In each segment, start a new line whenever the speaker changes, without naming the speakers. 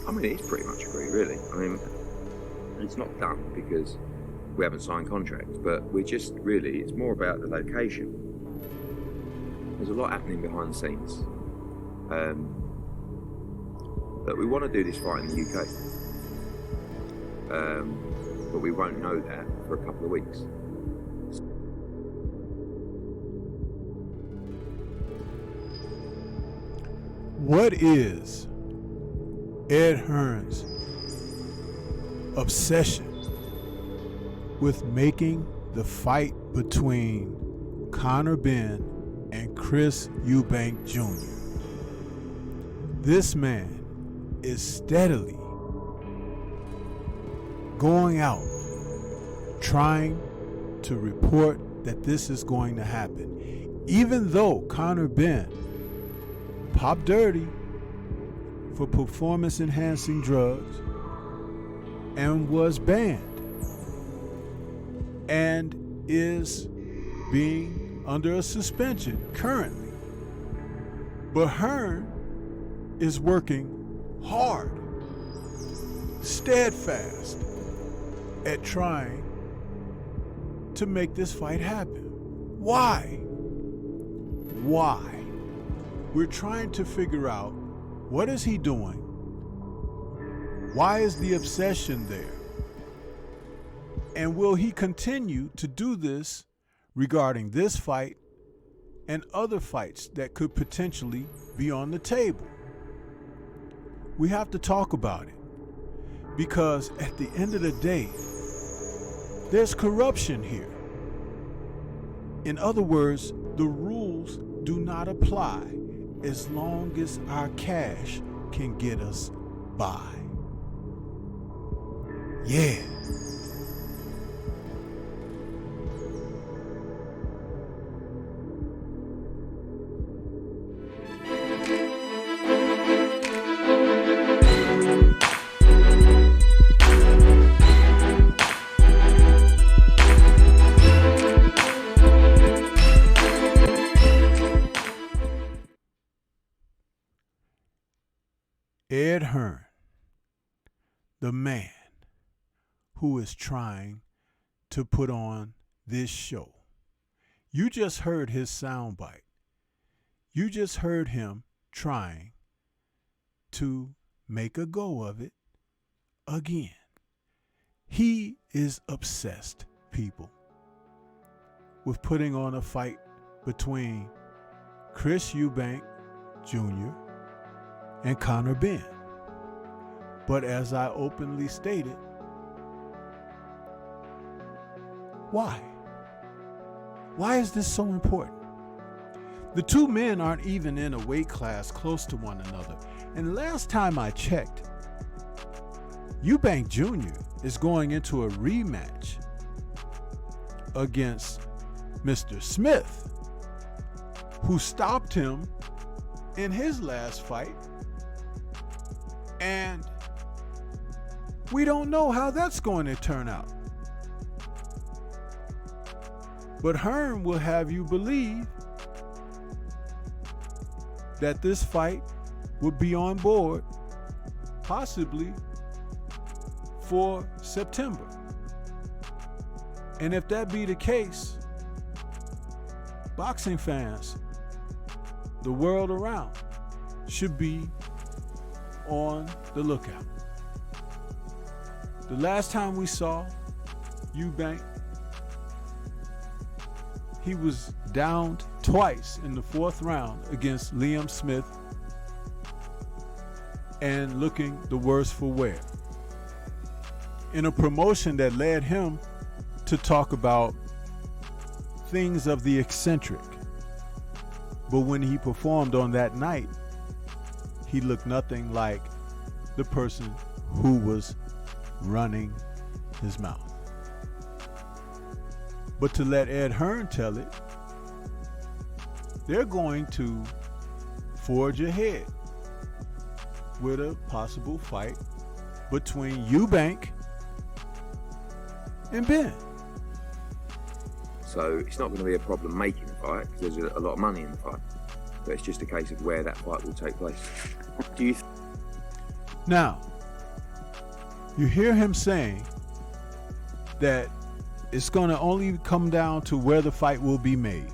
I mean, it's pretty much agreed, really. I mean, it's not done because we haven't signed contracts, but we're just really, it's more about the location. There's a lot happening behind the scenes. But we want to do this fight in the UK. But we won't know that for a couple of weeks.
What is Ed Hearn's obsession with making the fight between Conor Benn and Chris Eubank Jr.? This man is steadily going out trying to report that this is going to happen, even though Conor Benn popped dirty for performance enhancing drugs and was banned and is being under a suspension currently. But Hearn is working hard, steadfast at trying to make this fight happen. Why? We're trying to figure out, what is he doing? Why is the obsession there? And will he continue to do this regarding this fight and other fights that could potentially be on the table? We have to talk about it, because at the end of the day, there's corruption here. In other words, the rules do not apply as long as our cash can get us by. Yeah. Ed Hearn, the man who is trying to put on this show. You just heard his soundbite. You just heard him trying to make a go of it again. He is obsessed, people, with putting on a fight between Chris Eubank Jr. and Conor Benn. But as I openly stated, why? Why is this so important? The two men aren't even in a weight class close to one another. And last time I checked, Eubank Jr. is going into a rematch against Mr. Smith, who stopped him in his last fight. And we don't know how that's going to turn out. But Hearn will have you believe that this fight would be on board possibly for September. And if that be the case, boxing fans, the world around, should be on the lookout. The last time we saw Eubank, he was downed twice in the fourth round against Liam Smith and looking the worse for wear, in a promotion that led him to talk about things of the eccentric. But when he performed on that night, he looked nothing like the person who was running his mouth. But to let Ed Hearn tell it, they're going to forge ahead with a possible fight between Eubank and Benn.
So it's not going to be a problem making the fight, because there's a lot of money in the fight. But it's just a case of where that fight will take place. Do you?
Now, You hear him saying that it's going to only come down to where the fight will be made,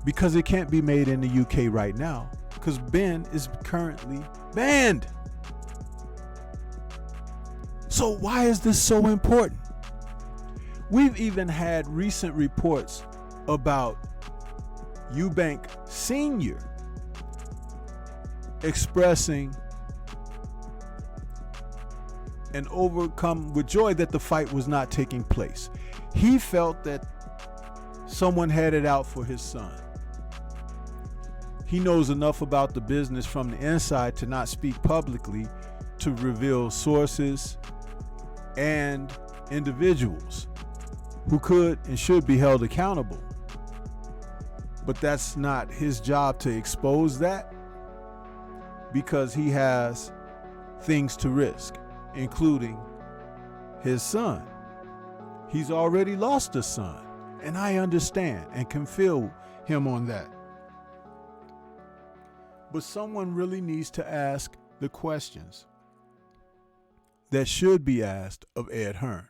because it can't be made in the UK right now because Benn is currently banned. So why is this so important? We've even had recent reports about Eubank Sr. expressing and overcome with joy that the fight was not taking place. He felt that someone had it out for his son. He knows enough about the business from the inside to not speak publicly to reveal sources and individuals who could and should be held accountable. But that's not his job to expose that, because he has things to risk, including his son. He's already lost a son, and I understand and can feel him on that. But someone really needs to ask the questions that should be asked of Ed Hearn.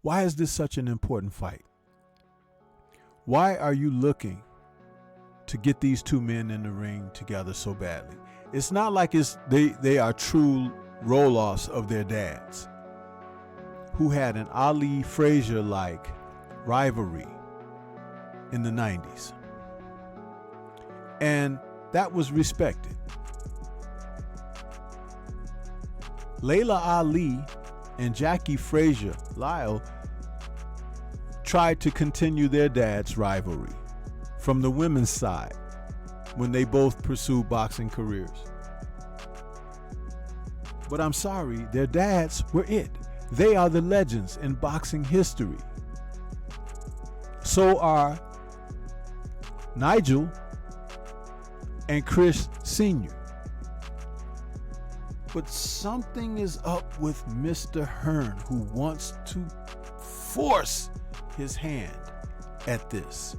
Why is this such an important fight? Why are you looking to get these two men in the ring together so badly? It's not like they are true roll-offs of their dads, who had an Ali Frazier-like rivalry in the 90s. And that was respected. Layla Ali and Jackie Frazier Lyle tried to continue their dad's rivalry from the women's side when they both pursued boxing careers. But I'm sorry, their dads were it. They are the legends in boxing history. So are Nigel and Chris Sr. But something is up with Mr. Hearn, who wants to force his hand at this.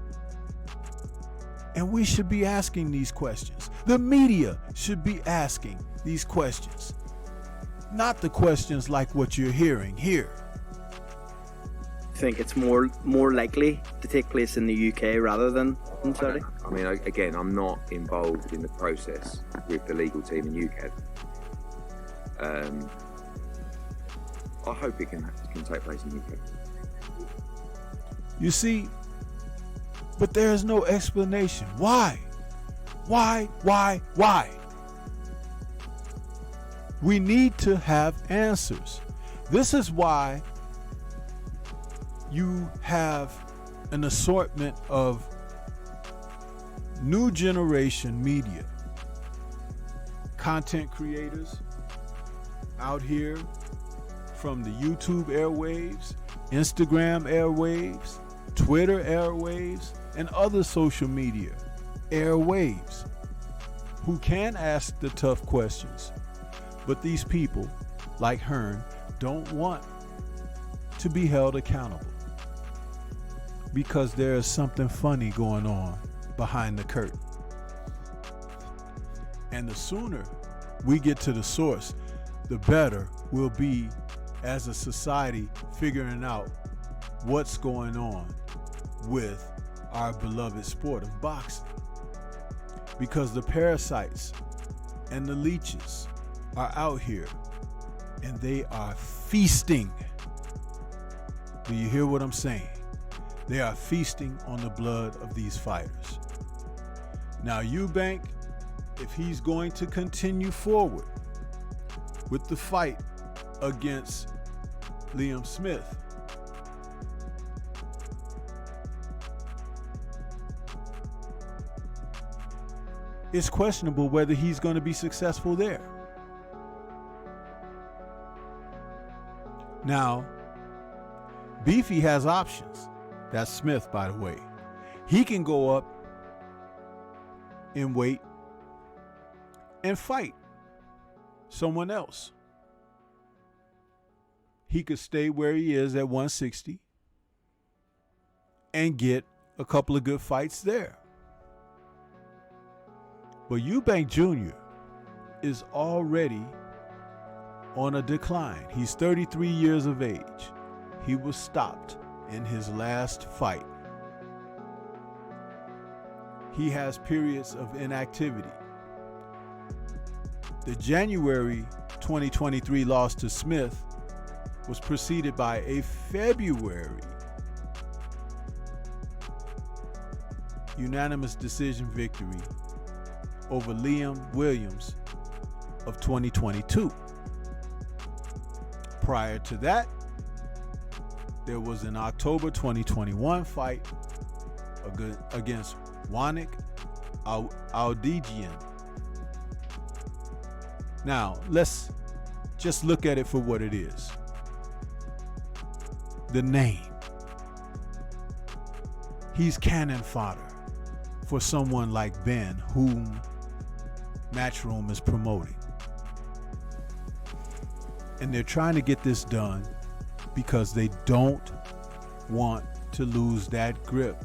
And we should be asking these questions. The media should be asking these questions. Not the questions like what you're hearing here.
I think it's more likely to take place in the UK rather than in Saudi.
I mean, again, I'm not involved in the process with the legal team in UK. I hope it can take place in the UK.
You see, but there is no explanation. Why? Why? We need to have answers. This is why you have an assortment of new generation media, content creators out here from the YouTube airwaves, Instagram airwaves, Twitter airwaves, and other social media airwaves who can ask the tough questions. But these people, like Hearn, don't want to be held accountable because there is something funny going on behind the curtain. And the sooner we get to the source, the better we'll be as a society figuring out what's going on with our beloved sport of boxing. Because the parasites and the leeches are out here and they are feasting. Do you hear what I'm saying? They are feasting on the blood of these fighters. Now, Eubank, if he's going to continue forward with the fight against Liam Smith, it's questionable whether he's going to be successful there. Now, Beefy has options. That's Smith, by the way. He can go up in weight and fight someone else. He could stay where he is at 160 and get a couple of good fights there. But Eubank Jr. is already on a decline. He's 33 years of age. He was stopped in his last fight. He has periods of inactivity. The January 2023 loss to Smith was preceded by a February unanimous decision victory over Liam Williams of 2022. Prior to that, there was an October 2021 fight against Wanik Aldegian. Now, let's just look at it for what it is. The name. He's cannon fodder for someone like Benn, whom Matchroom is promoting. And they're trying to get this done because they don't want to lose that grip.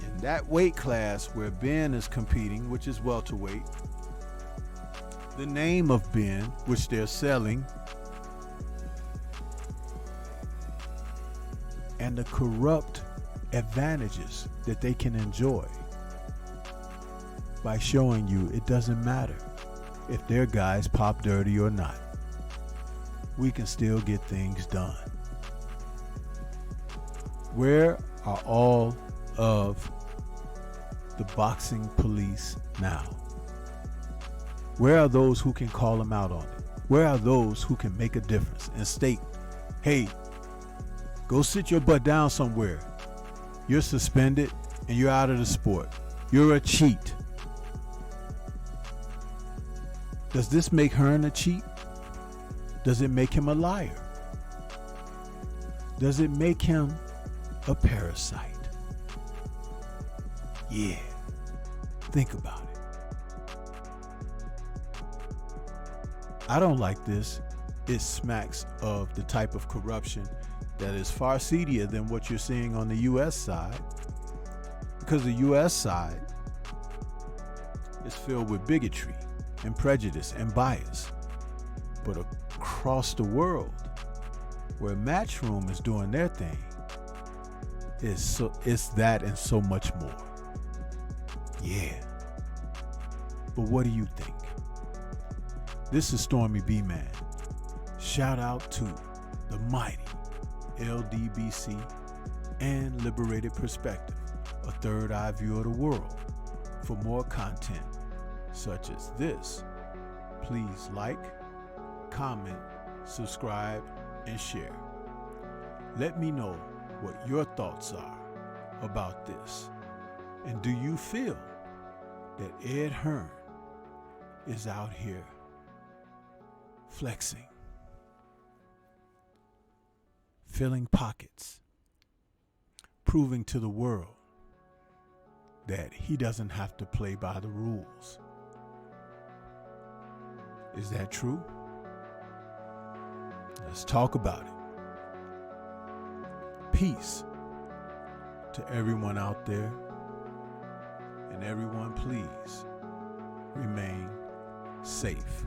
In that weight class where Benn is competing, which is welterweight, the name of Benn, which they're selling, and the corrupt advantages that they can enjoy by showing you it doesn't matter if their guys pop dirty or not. We can still get things done. Where are all of the boxing police now? Where are those who can call them out on it? Where are those who can make a difference and state, hey, go sit your butt down somewhere. You're suspended and you're out of the sport. You're a cheat. Does this make Hearn a cheat? Does it make him a liar? Does it make him a parasite? Yeah. Think about it. I don't like this. It smacks of the type of corruption that is far seedier than what you're seeing on the U.S. side, because the U.S. side is filled with bigotry and prejudice and bias. But across the world, where Matchroom is doing their thing, it's that and so much more. Yeah. But what do you think? This is Stormy B-Man. Shout out to the mighty LDBC and Liberated Perspective, a third eye view of the world. For more content such as this, please like, comment, subscribe, and share. Let me know what your thoughts are about this. And do you feel that Ed Hearn is out here flexing, filling pockets, proving to the world that he doesn't have to play by the rules? Is that true? Let's talk about it. Peace to everyone out there, and everyone please remain safe.